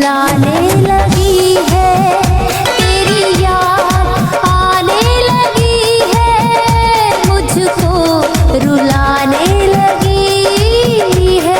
रुलाने लगी है, तेरी याद आने लगी है, मुझको रुलाने लगी है।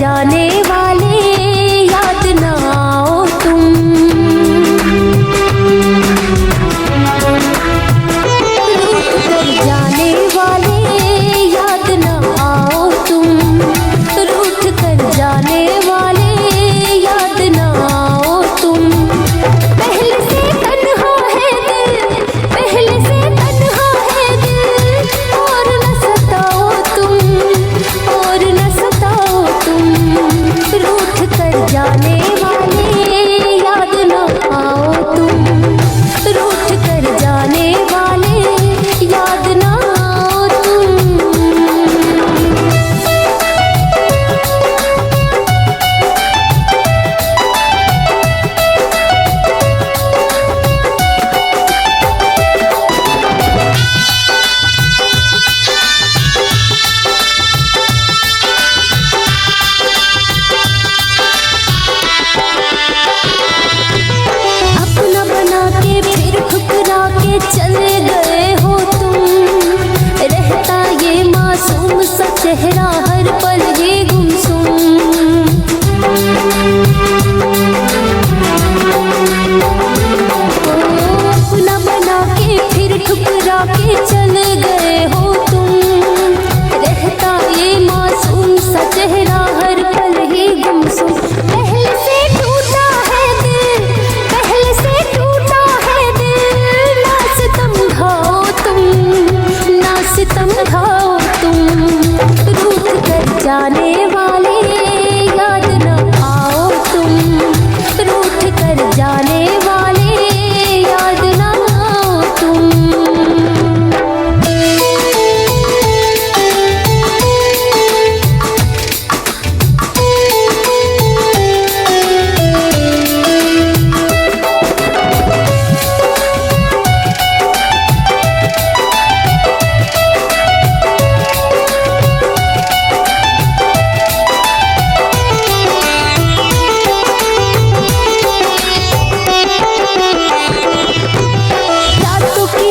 जाने वाले याद ना आओ तुम, रूठ कर जाने वाले याद ना आओ तुम, रूठ कर जाने वाले याद ना आओ तुम। पहले से तन्हा है दिल, पहले से तन्हा है दिल, और न सताओ तुम, और न सताओ तुम। रूठ कर जाने वाले याद ना आओ तुम, रूठ कर जाने वाले याद ना आओ तुम। चले गए हो तुम, रहता ये मासूम सा चेहरा हर पल ये गुमसुम। अपना बना के फिर ठुकरा के चले गए हो तुम, रहता ये मासूम सा चेहरा हर पल ही गुमसुम। पहले से टूटा है दिल, पहले से टूटा है दिल, ना सितम खाओ तुम, ना सितम खाओ तुम। रूठ कर जाने वाले याद ना आओ तुम, रूठ कर जाने वाले याद ना आओ तुम। रातों की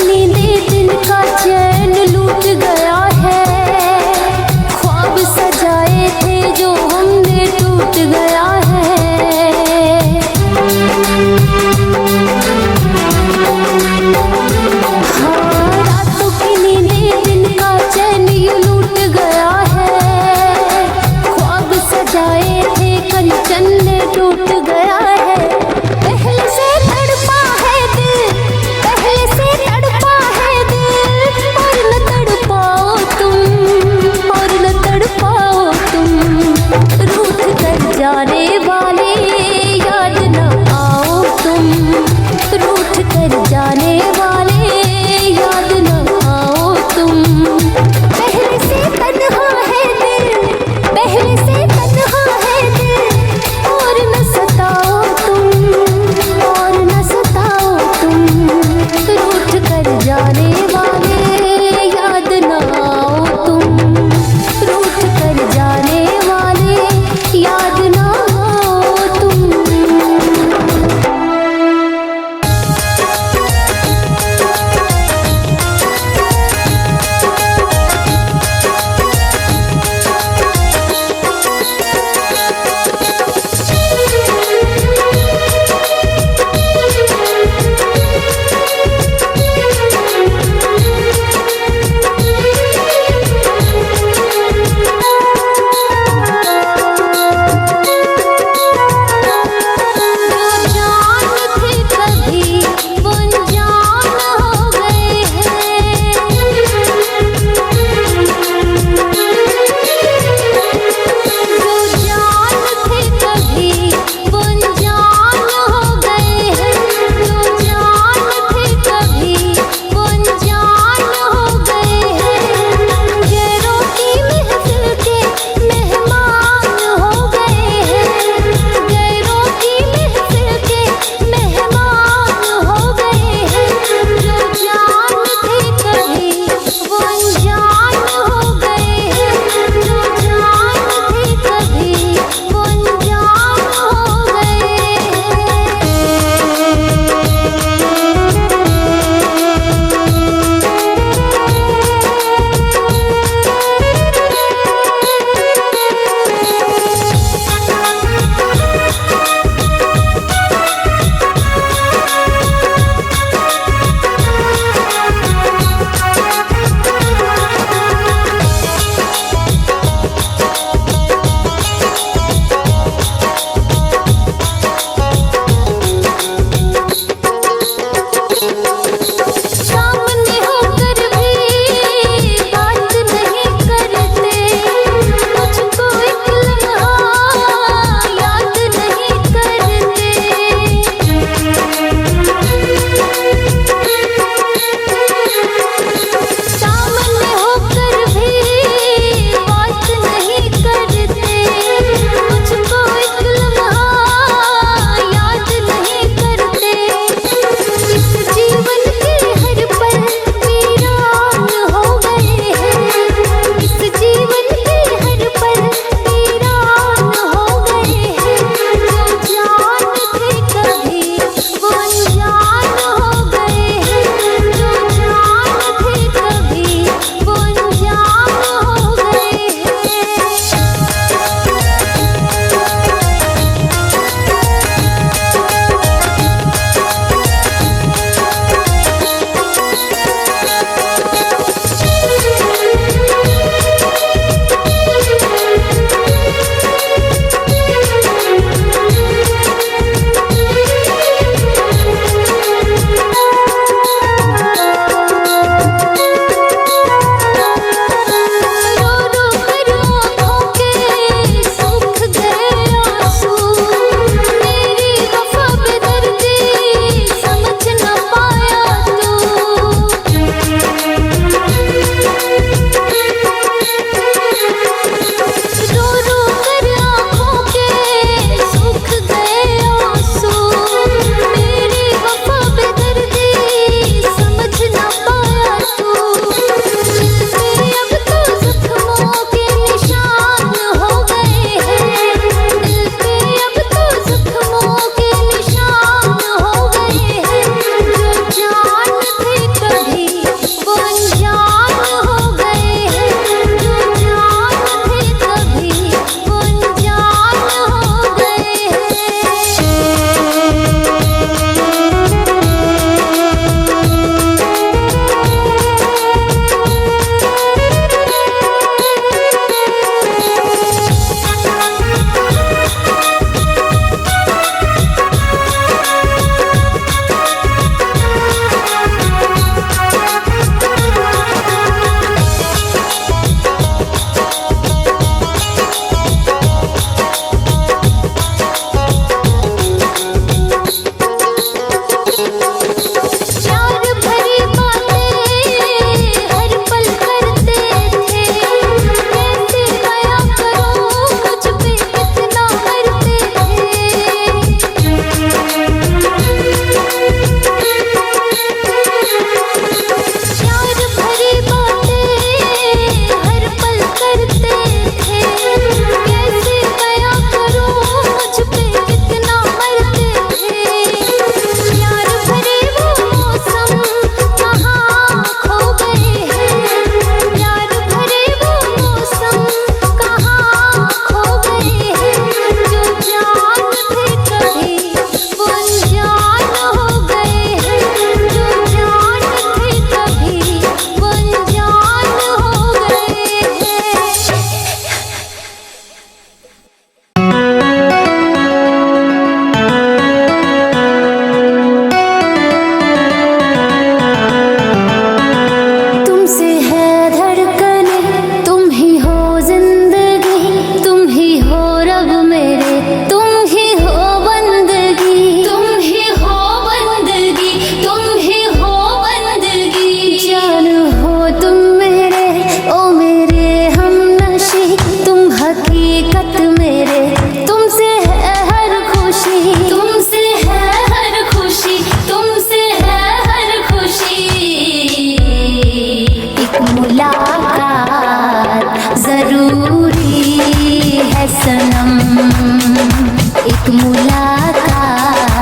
मुलाकात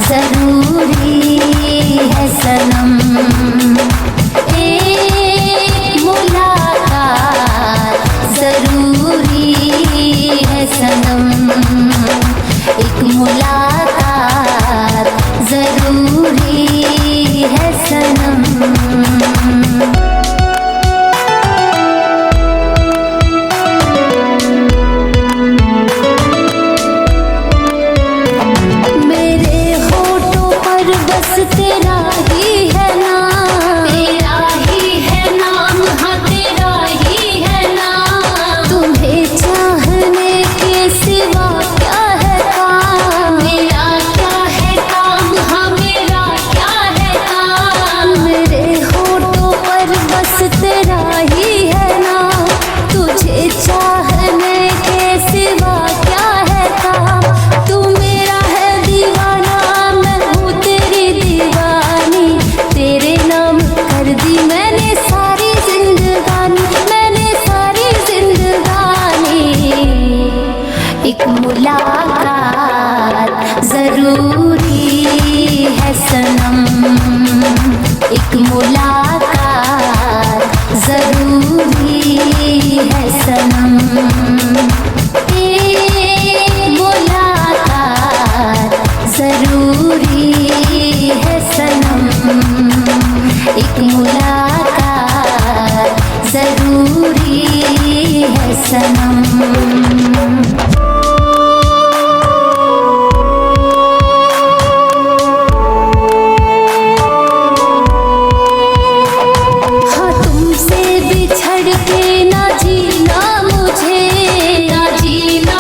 जरूरी है सनम, एक मुलाकात जरूरी है सनम, एक मुलाकात जरूरी है सनम। तेरा ही है नाम, तेरा ही है नाम, हाँ तेरा ही है नाम। तुम्हें चाहने के सिवा क्या है काम, मेरा क्या है काम, हाँ मेरा क्या है काम। मेरे होठों पर बस तेरा ही है नाम, तुझे चाहने के सिवा क्या है काम। तू मेरा है दीवाना, मैं हूँ तेरी दीवानी, तेरे नाम कर दी मैंने सारी जिंदगानी, मैंने सारी जिंदगानी। एक मुलाकात जरूरी है सनम, एक मुलाकात जरूरी है सनम, एक मुलाकात जरूरी है सनम, एक मुलाकात जरूरी है सनम। हाँ तुमसे बिछड़ के ना जीना मुझे, ना जीना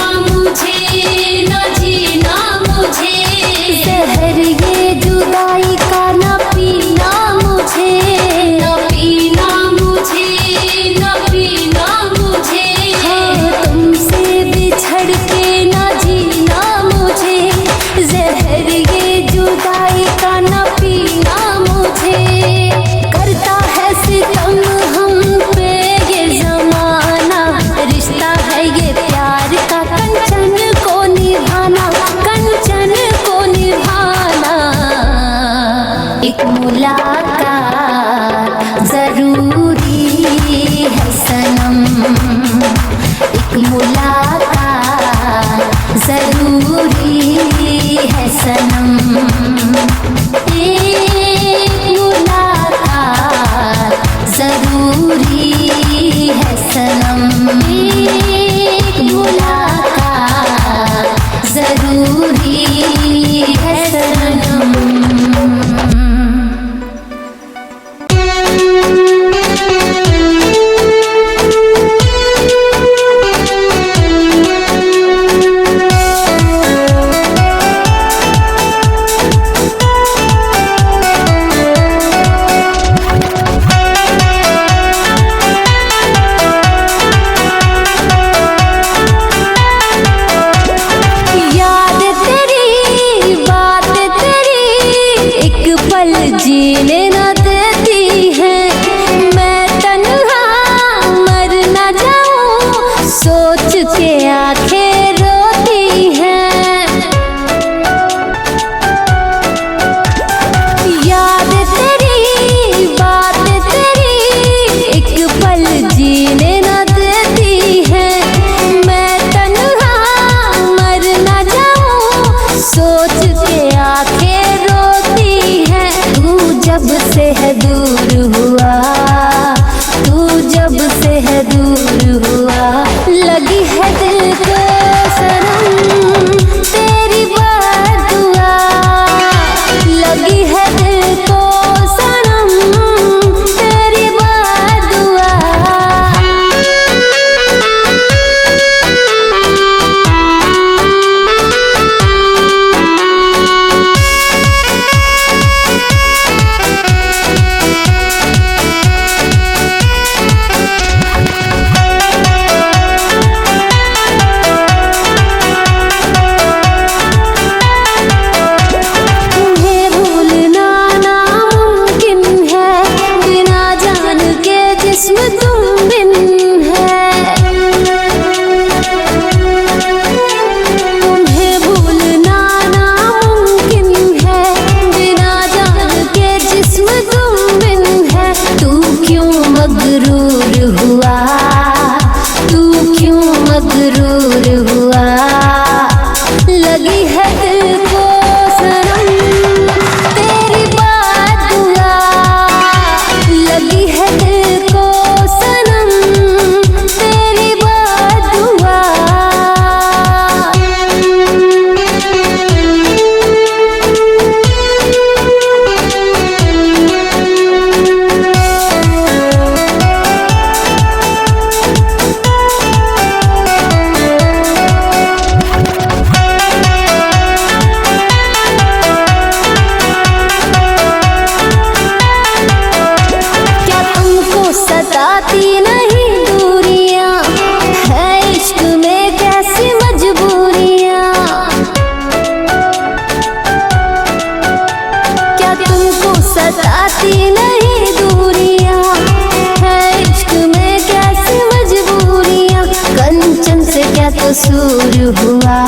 कसूर हुआ,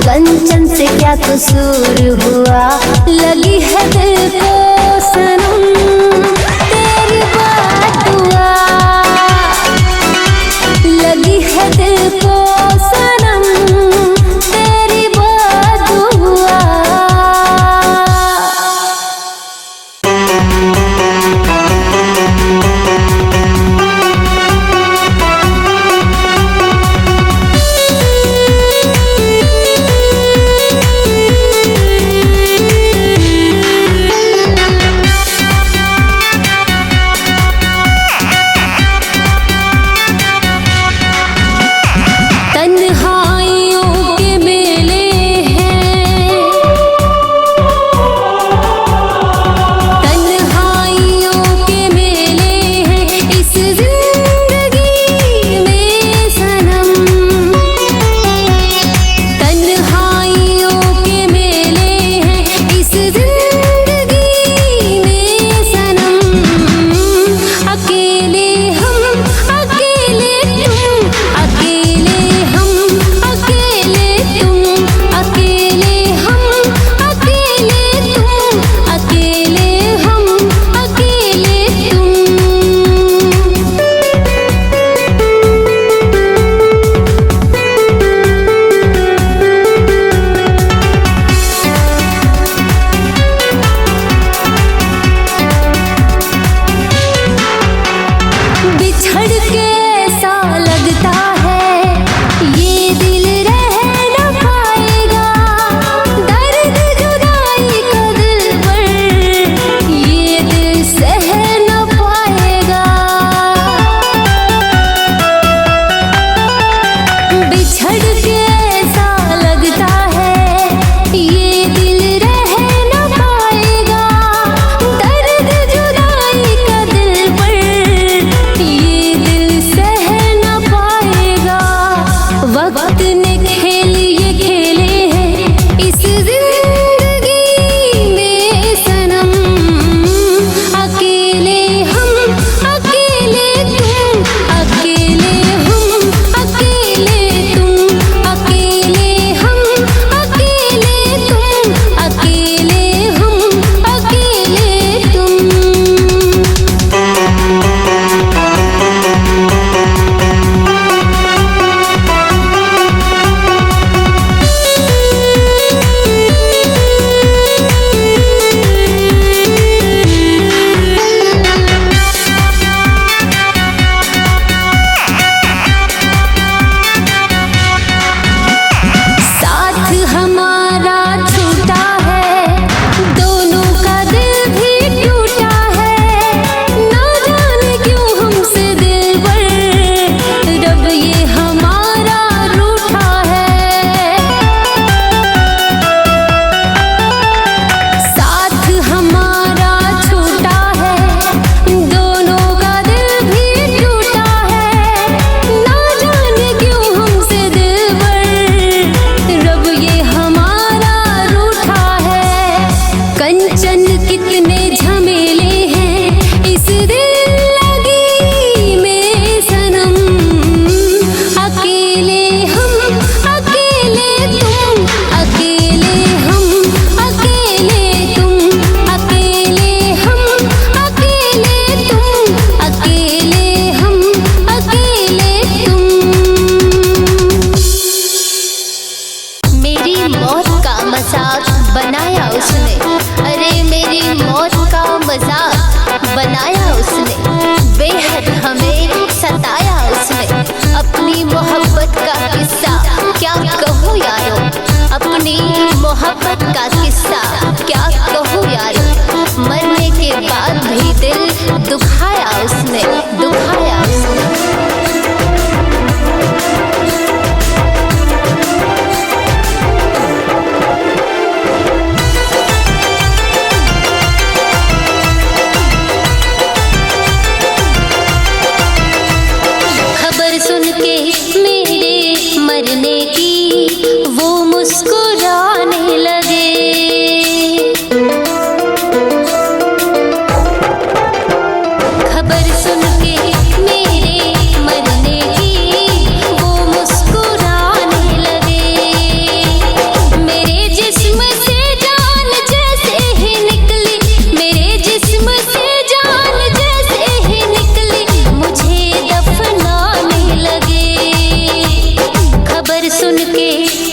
कंचन से क्या कसूर हुआ। लगी है दिल को सनम तेरी बात दुआ, लगी है दिल को सनम तेरी बात दुआ। मोहब्बत का किस्सा क्या कहूँ यारो, मरने के बाद भी दिल दुखाया उसने, दुखाया उसने। खबर सुन के मेरे मरने की वो मुस्कुराने लगे,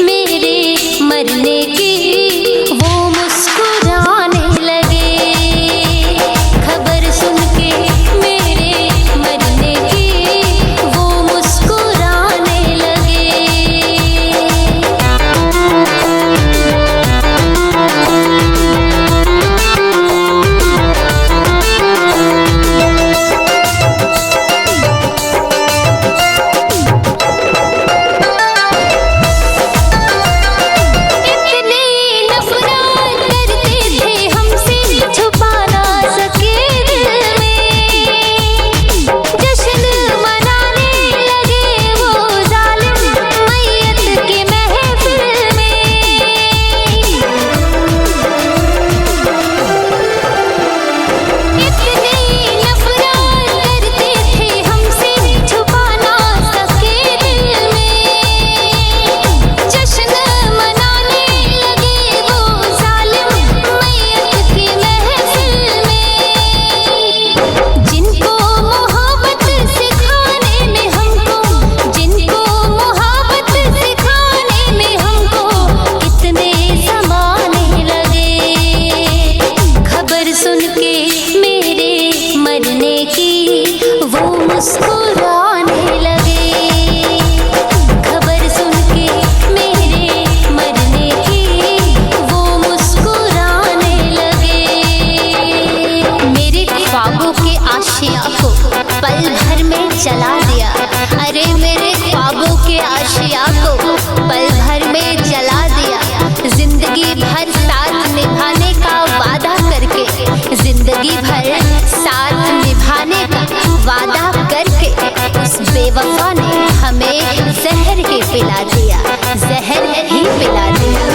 मेरे मरने की वो मुस्कुराने लगे। खबर सुन के मेरे मरने की वो मुस्कुराने लगे। मुस्कुराने लगे। खबर सुन के मेरे मरने की वो मुस्कुराने लगे। मेरे ख्वाबों के आशिया को पल भर में जला दिया। अरे मेरे ख्वाबों के आशिया को पल भर में जला दिया। जिंदगी भर साथ निभाने का वादा करके, जिंदगी भर साथ निभाने का वादा करके उस बेवफा ने हमें जहर ही पिला दिया, जहर ही पिला दिया।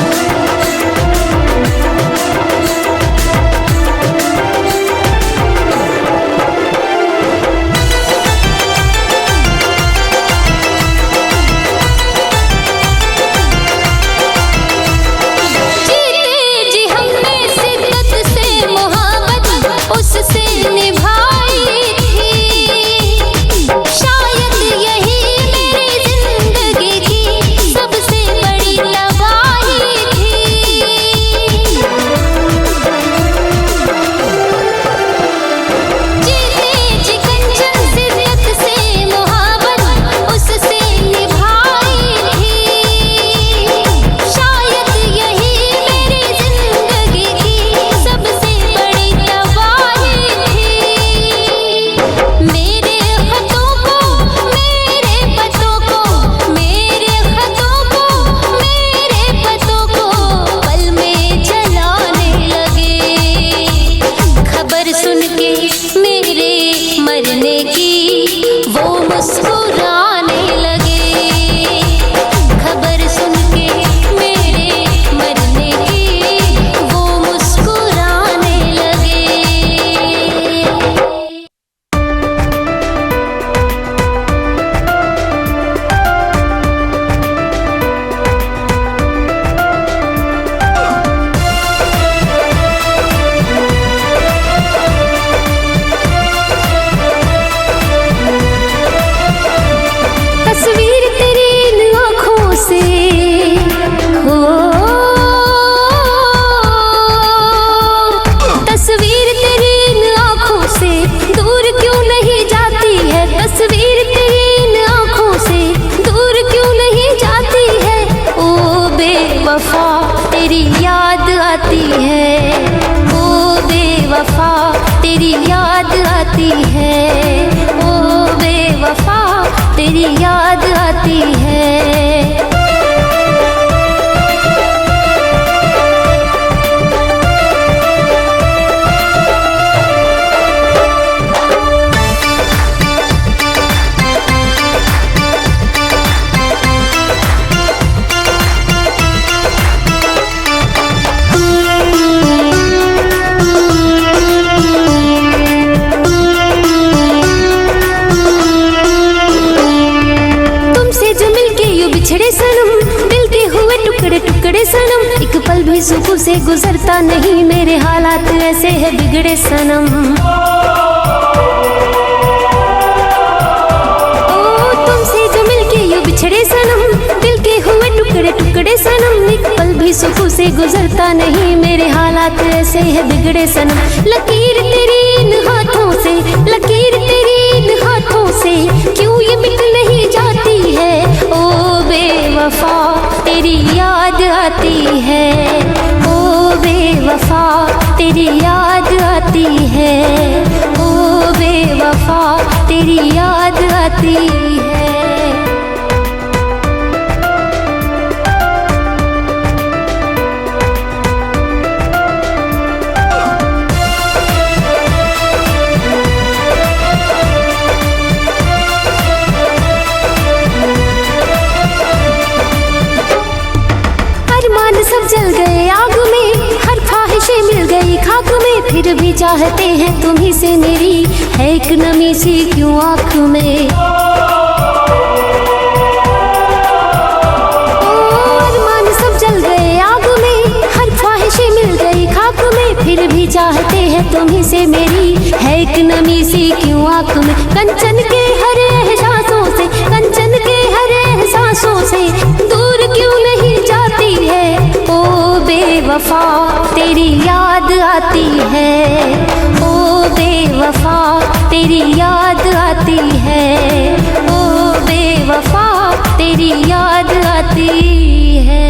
उससे निभाई थी, शायद यही मेरी जिंदगी की सबसे बड़ी तबाही थी। जीते जी कंचन सिद्दत से मोहब्बत उससे निभाई थी, शायद यही मेरी जिंदगी की सबसे बड़ी तबाही। मेरे खतों को, मेरे पतों को, मेरे खतों को, मेरे पतों को पल में जलाने लगे। खबर सुन के मेरे मरने की वो मुस्कुराने लगे। खबर सुन के मेरे मरने की वो मुस्कुराने लगे। तस्वीर तेरी इन आँखों से हो, तस्वीर तेरी इन आँखों से दूर क्यों नहीं जाती है। तस्वीर तेरी इन आँखों से दूर क्यों नहीं जाती है। ओ बेवफा तेरी याद आती है, ओ बेवफा तेरी याद आती है, ओ बेवफा तेरी याद आती है। बिछड़े सनम, दिल के हुए टुकड़े टुकड़े सनम, एक पल भी सुकून से गुजरता नहीं। मेरे हालात ऐसे है बिगड़े सनम। ओ तुमसे जो मिलके यूं बिछड़े सनम, दिल के हुए टुकड़े टुकड़े तुझसे गुजरता नहीं, मेरे हालात ऐसे है बिगड़े सनम। लकीर तेरी इन हाथों से, लकीर तेरी इन हाथों से क्यों ये मिट नहीं जाती है। ओ बेवफा तेरी याद आती है, ओ बेवफा तेरी याद आती है, ओ बेवफा तेरी याद आती है। सब जल गए आग में, हर ख्वाहिशें मिल गई खाक में, फिर भी चाहते हैं तुम्ही से मेरी है एक नमी सी क्यों आँख में। अरमान सब जल गए आग में, हर ख्वाहिशें मिल गई खाक में, फिर भी चाहते हैं तुम्ही से मेरी है एक नमी सी क्यों आँख में। कंचन के हर एहसासों से, कंचन के हर एहसासों से दूर क्यों नहीं जाती है। ओ बेवफा तेरी याद आती है, ओ बेवफा तेरी याद आती है, ओ बेवफा तेरी याद आती है।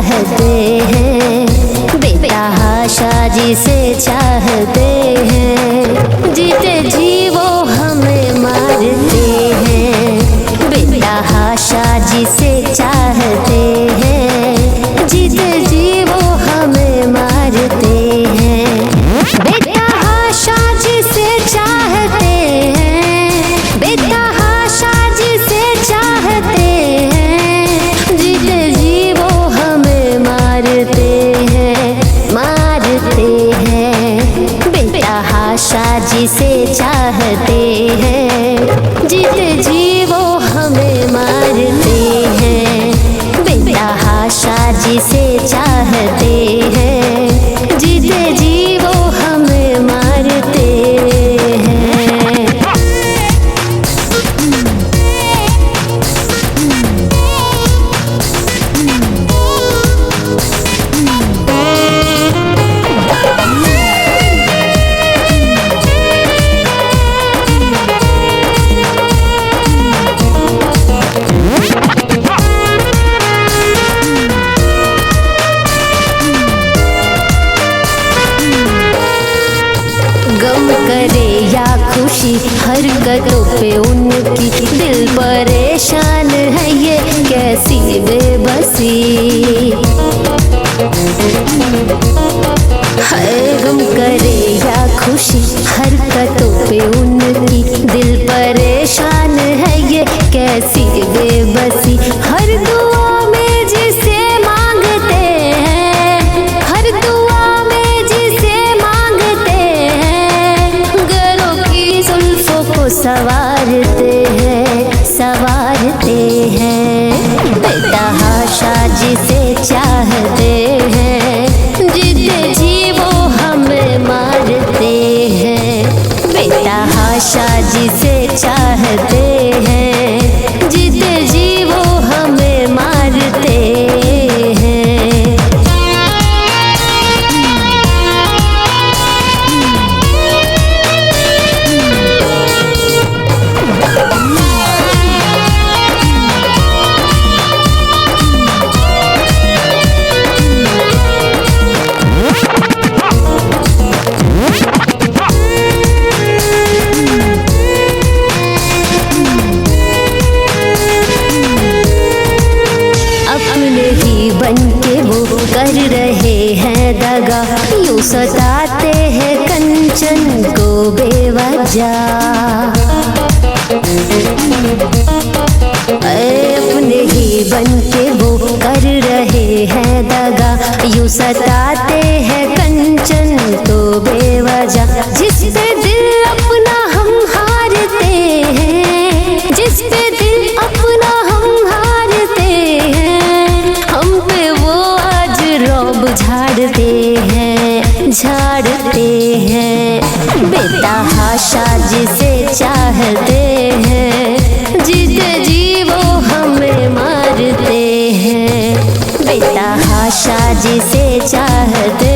चाहते हैं, बेतहाशा जिसे चाहते हैं, जीते जी वो हमें मारते हैं। बेतहाशा जिसे चाहते हैं, जीते जी वो हमें मारते हैं। बेतहाशा जिसे चाहते हैं, बेतहाशा जिसे चाहते हैं, जीते जी वो हमें मारते हैं, मारते हैं। बेतहाशा जिसे चाहते हैं, जीते जी वो हमें मारते हैं। बेतहाशा जिसे चाहते हैं, जीते जी वो हमें मारते हैं। गम करे या खुशी हरकतों पे उनकी, दिल परेशान है ये कैसी बेबसी। हर गम करे या खुशी हरकतों पे उनकी, दिल परेशान है ये कैसी बेबसी। हर दुआ में जिसे मांगते हैं, हर दुआ में जिसे मांगते हैं, गलों की जुल्फों को संवारते हैं, संवारते हैं। बेतहाशा जिसे चाहते हैं, जीते जी वो हमें मारते हैं। बेतहाशा जिसे चाहते हैं, जीते जी वो हमें मारते हैं। अपने ही बन के वो कर रहे हैं दगा, यूं सताते हैं कंचन को बेवजह। अपने ही बन के वो कर रहे हैं दगा, यूं सताते हैं कंचन को बेवजह। जिस पे दिल अपना हम हारते हैं, जिस पे दिल अपना हम हारते हैं, हम पे वो आज रौब झाड़ते हैं, झाड़ते हैं। बेतहाशा जिसे चाहते हैं, जीते जी वो हमें मारते हैं। बेतहाशा जिसे चाहते